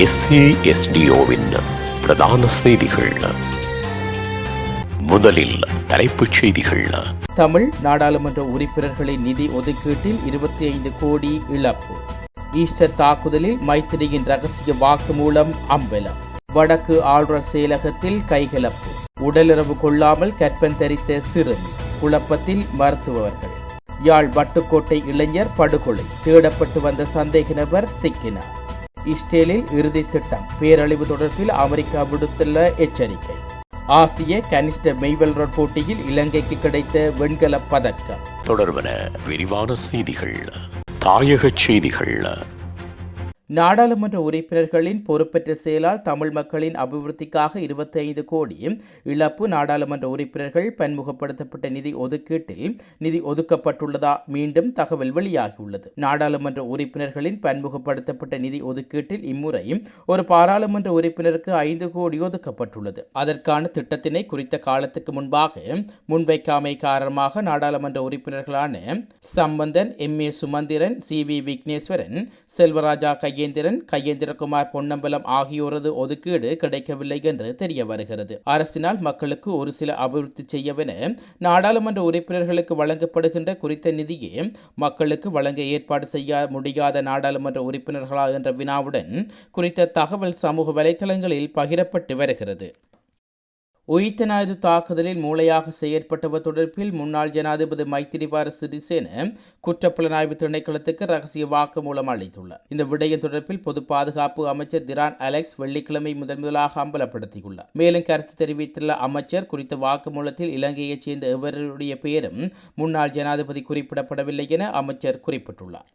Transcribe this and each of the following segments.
SASDOவின் பிரதான செய்திகள். முதலில் தலைப்புச் செய்திகள். தமிழ் நாடாளுமன்ற உறுப்பினர்களின் நிதி ஒதுக்கீட்டில் 25 கோடி இழப்பு. ஈஸ்டர் தாக்குதலில் மைத்திரியின் ரகசிய வாக்குமூலம் அம்பலம். வடக்கு ஆளுநர் செயலகத்தில் கைகலப்பு. உடலுறவு கொள்ளாமல் கற்பம் தரித்த சிறுமி. குழப்பத்தில் மருத்துவர்கள். யாழ் வட்டுக்கோட்டை இளைஞர் படுகொலை. தேடப்பட்டு வந்த சந்தேக நபர் சிக்கினார். இஸ்ரேலில் இறுதி திட்டம். பேரழிவு தொடர்பில் அமெரிக்கா விடுத்துள்ள எச்சரிக்கை. ஆசிய கனிஷ்ட மெய்வல்ரர் போட்டியில் இலங்கைக்கு கிடைத்த வெண்கல பதக்கம். தொடர்பன விரிவான செய்திகள். தாயக செய்திகள். நாடாளுமன்ற உறுப்பினர்களின் பொறுப்பற்ற செயலால் தமிழ் மக்களின் அபிவிருத்திக்காக 25 கோடி இழப்பு. நாடாளுமன்ற உறுப்பினர்கள் பன்முகப்படுத்தப்பட்ட நிதி ஒதுக்கீட்டில் நிதி ஒதுக்கப்பட்டுள்ளதா மீண்டும் தகவல் வெளியாகியுள்ளது. நாடாளுமன்ற உறுப்பினர்களின் பன்முகப்படுத்தப்பட்ட நிதி ஒதுக்கீட்டில் இம்முறை ஒரு பாராளுமன்ற உறுப்பினருக்கு 5 கோடி ஒதுக்கப்பட்டுள்ளது. அதற்கான திட்டத்தினை குறித்த காலத்துக்கு முன்பாக முன்வைக்காமை காரணமாக நாடாளுமன்ற உறுப்பினர்களான சம்பந்தன், MA சுமந்திரன், CV விக்னேஸ்வரன், செல்வராஜா கையேந்திரகுமார் பொன்னம்பலம் ஆகியோரது ஒதுக்கீடு கிடைக்கவில்லை என்று தெரிய வருகிறது. அரசினால் மக்களுக்கு ஒரு சில அபிவிருத்தி செய்யவென நாடாளுமன்ற உறுப்பினர்களுக்கு வழங்கப்படுகின்ற குறித்த நிதியை மக்களுக்கு வழங்க ஏற்பாடு செய்ய முடியாத நாடாளுமன்ற உறுப்பினர்களா என்ற வினாவுடன் குறித்த தகவல் சமூக வலைதளங்களில் பகிரப்பட்டு வருகிறது. உயிர்த்தனாயுத தாக்குதலில் மூளையாக செயற்பட்டவர் தொடர்பில் முன்னாள் ஜனாதிபதி மைத்திரிபால சிறிசேன குற்றப்புலனாய்வு திணைக்களத்துக்கு ரகசிய வாக்குமூலம் அளித்துள்ளார். இந்த விடயம் தொடர்பில் பொது பாதுகாப்பு அமைச்சர் திரான் அலெக்ஸ் வெள்ளிக்கிழமை முதலாக அம்பலப்படுத்தியுள்ளார். மேலும் கருத்து தெரிவித்துள்ள அமைச்சர் குறித்த வாக்குமூலத்தில் இலங்கையைச் சேர்ந்த எவருடைய பெயரும் முன்னாள் ஜனாதிபதி குறிப்பிடப்படவில்லை என அமைச்சர் குறிப்பிட்டுள்ளார்.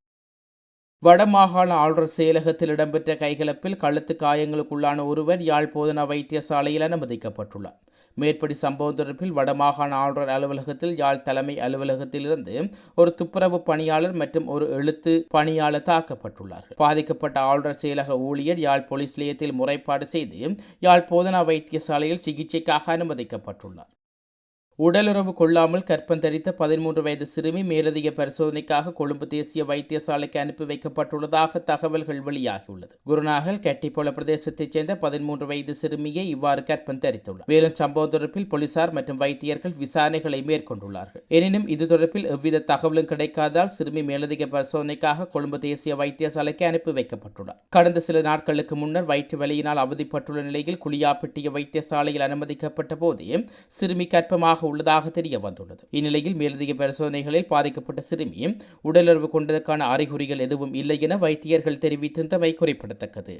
வடமாகாண ஆளுநர் செயலகத்தில் இடம்பெற்ற கைகலப்பில் கழுத்து காயங்களுக்குள்ளான ஒருவர் யாழ் போதனா வைத்தியசாலையில் அனுமதிக்கப்பட்டுள்ளார். மேற்படி சம்பவம் தொடர்பில் வடமாகாண ஆளுநர் அலுவலகத்தில் யாழ் தலைமை அலுவலகத்திலிருந்து ஒரு துப்புரவு பணியாளர் மற்றும் ஒரு எழுத்து பணியாளர் தாக்கப்பட்டுள்ளார்கள். பாதிக்கப்பட்ட ஆளுநர் செயலக ஊழியர் யாழ் போலீஸ் நிலையத்தில் முறைப்பாடு செய்து யாழ் போதனா வைத்தியசாலையில் சிகிச்சைக்காக அனுமதிக்கப்பட்டுள்ளார். உடலுறவு கொள்ளாமல் கற்பம் தரித்த 13 வயது சிறுமி மேலதிக பரிசோதனைக்காக கொழும்பு தேசிய வைத்தியசாலைக்கு அனுப்பி வைக்கப்பட்டுள்ளதாக தகவல்கள் வெளியாகியுள்ளது. குருநாகல் கட்டிப்பொல பிரதேசத்தைச் சேர்ந்த 13 வயது சிறுமியை இவ்வாறு கற்பம் தரித்துள்ளார். மேலும் சம்பவம் தொடர்பில் போலீசார் மற்றும் வைத்தியர்கள் விசாரணைகளை மேற்கொண்டுள்ளார்கள். எனினும் இது தொடர்பில் எவ்வித தகவலும் கிடைக்காததால் சிறுமி மேலதிக பரிசோதனைக்காக கொழும்பு தேசிய வைத்தியசாலைக்கு அனுப்பி வைக்கப்பட்டுள்ளார். கடந்த சில நாட்களுக்கு முன்னர் வயிற்று வலியினால் அவதிப்பட்டுள்ள நிலையில் குளியாப்பிட்டிய வைத்தியசாலையில் அனுமதிக்கப்பட்ட போதே சிறுமி கற்பமாக உள்ளதாக தெரிய வந்துள்ளது. இந்நிலையில் மேலதிக பரிசோதனைகளில் பாதிக்கப்பட்ட சிறுமி உடலுறவு கொண்டதற்கான அறிகுறிகள் எதுவும் இல்லை என வைத்தியர்கள் தெரிவித்தமை குறிப்பிடத்தக்கது.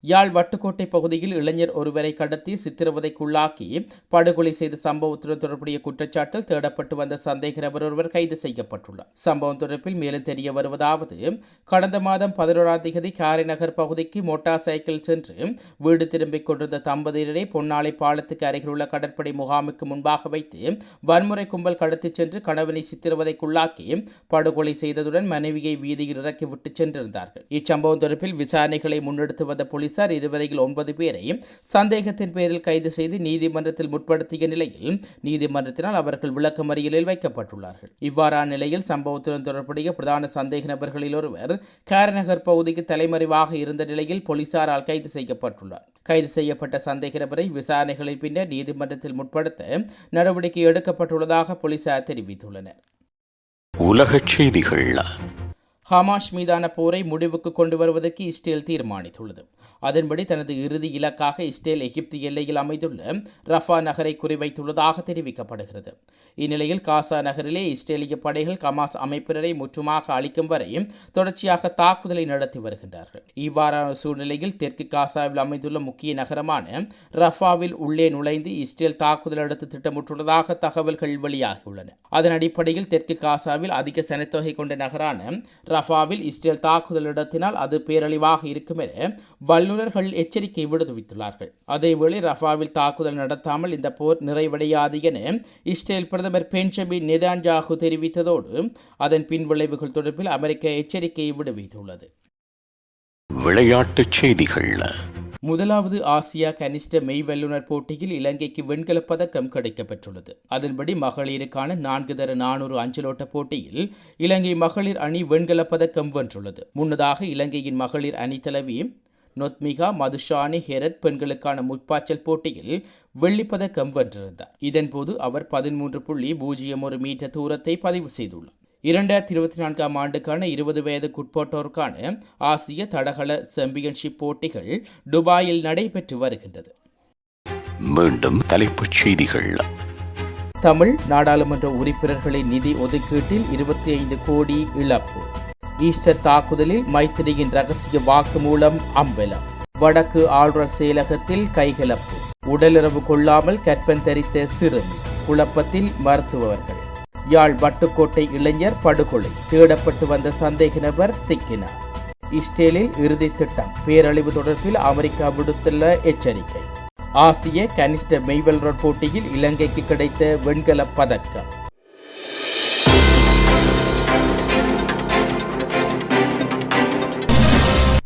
யாழ் வட்டுக்கோட்டை பகுதியில் இளைஞர் ஒருவரை கடத்தி சித்திரவதைக்குள்ளாக்கி படுகொலை செய்த சம்பவத்துடன் தொடர்புடைய குற்றச்சாட்டில் தேடப்பட்டு வந்த சந்தேக நபர் ஒருவர் கைது செய்யப்பட்டுள்ளார். சம்பவம் தொடர்பில் மேலும் தெரிய வருவதாவது, கடந்த மாதம் 11ஆம் தேதி காரைநகர் பகுதிக்கு மோட்டார் சைக்கிள் சென்று வீடு திரும்பிக் கொண்டிருந்த தம்பதியரை பொன்னாலை பாலத்துக்கு அருகில் உள்ள கடற்படை முகாமுக்கு முன்பாக வைத்து வன்முறை கும்பல் கடத்திச் சென்று கணவனை சித்திரவதைக்குள்ளாக்கி படுகொலை செய்ததுடன் மனைவியை வீதியில் இறக்கிவிட்டு சென்றிருந்தார்கள். இச்சம்பவம் தொடர்பில் விசாரணைகளை முன்னெடுத்து வந்த போலீசார் இதுவரையில் 9 பேரை சந்தேகத்தின் பேரில் கைது செய்து நீதிமன்றத்தில் முற்படுத்திய நிலையில் நீதிமன்றத்தினால் அவர்கள் விளக்கமறியலில் வைக்கப்பட்டுள்ளார்கள். இவ்வாறான நிலையில் சம்பவத்துடன் தொடர்புடைய பிரதான சந்தேக நபர்களில் ஒருவர் காரைநகர் பகுதிக்கு தலைமறைவாக இருந்த நிலையில் போலீசாரால் கைது செய்யப்பட்டுள்ளார். கைது செய்யப்பட்ட சந்தேக நபரை விசாரணைகளின் பின்னர் நீதிமன்றத்தில் முற்படுத்த நடவடிக்கை எடுக்கப்பட்டுள்ளதாக போலீசார் தெரிவித்துள்ளனர். உலகச் செய்திகள். ஹமாஸ் மீதான போரை முடிவுக்கு கொண்டு வருவதற்கு இஸ்ரேல் தீர்மானித்துள்ளது. அதன்படி தனது இறுதி இலக்காக இஸ்ரேல் எகிப்து எல்லையில் அமைந்துள்ள ரஃபா நகரை குறிவைத்துள்ளதாக தெரிவிக்கப்படுகிறது. இந்நிலையில் காசா நகரிலே இஸ்ரேலிய படைகள் ஹமாஸ் அமைப்பினரை முற்றுமாக அளிக்கும் வரை தொடர்ச்சியாக தாக்குதலை நடத்தி வருகின்றார்கள். இவ்வாறான சூழ்நிலையில் தெற்கு காசாவில் அமைந்துள்ள முக்கிய நகரமான ரஃபாவில் உள்ளே நுழைந்து இஸ்ரேல் தாக்குதல் நடத்த திட்டமிட்டுள்ளதாக தகவல்கள் வெளியாகியுள்ளன. அதன் அடிப்படையில் தெற்கு காசாவில் அதிக சனத்தொகை கொண்ட நகரான ரஃபாவில் இஸ்ரேல் தாக்குதல் நடத்தினால் அது பேரழிவாக இருக்கும் என வல்லுநர்கள் எச்சரிக்கை விடுத்துள்ளார்கள். அதேவேளை ரஃபாவில் தாக்குதல் நடத்தாமல் இந்த போர் நிறைவடையாது என இஸ்ரேல் பிரதமர் பெஞ்சமின் நெதன்யாகு தெரிவித்ததோடு அதன் பின் விளைவுகள் தொடர்பில் அமெரிக்கா எச்சரிக்கையை விடுவித்துள்ளது. விளையாட்டுச் செய்திகள். முதலாவது ஆசியா கனிஷ்ட மெய் வல்லுநர் போட்டியில் இலங்கைக்கு வெண்கலப் பதக்கம் கிடைக்கப்பெற்றுள்ளது. அதன்படி மகளிருக்கான 4 தர 400 அஞ்சலோட்ட போட்டியில் இலங்கை மகளிர் அணி வெண்கலப் பதக்கம் வென்றுள்ளது. முன்னதாக இலங்கையின் மகளிர் அணி தலைவி நொத்மிகா மதுஷானி ஹெரத் பெண்களுக்கான முப்பாய்ச்சல் போட்டியில் வெள்ளிப்பதக்கம் வென்றிருந்தார். இதன்போது அவர் 13.01 மீட்டர் தூரத்தை பதிவு செய்துள்ளார். 2024 ஆண்டுக்கான 20 வயதுக்குட்பட்டோருக்கான ஆசிய தடகள சாம்பியன்ஷிப் போட்டிகள் துபாயில் நடைபெற்று வருகின்றது. மீண்டும் தலைப்புச் செய்திகள். தமிழ் நாடாளுமன்ற உறுப்பினர்களின் நிதி ஒதுக்கீட்டில் 25 கோடி இழப்பு. ஈஸ்டர் தாக்குதலில் மைத்திரியின் ரகசிய வாக்குமூலம் அம்பலம். வடக்கு ஆளுநர் செயலகத்தில் கைகலப்பு. உடலுறவு கொள்ளாமல் கற்பம் தரித்த சிறுமி. குழப்பத்தில் மருத்துவர்கள். யாழ் வட்டுக்கோட்டை இளைஞர் படுகொலை. தேடப்பட்டு வந்த சந்தேக நபர் சிக்கினார். இஸ்ரேலில் இறுதி திட்டம். பேரழிவு தொடர்பில் அமெரிக்கா விடுத்துள்ள எச்சரிக்கை. ஆசிய கனிஷ்ட மெய்வெல்ரர் போட்டியில் இலங்கைக்கு கிடைத்த வெண்கலப் பதக்கம்.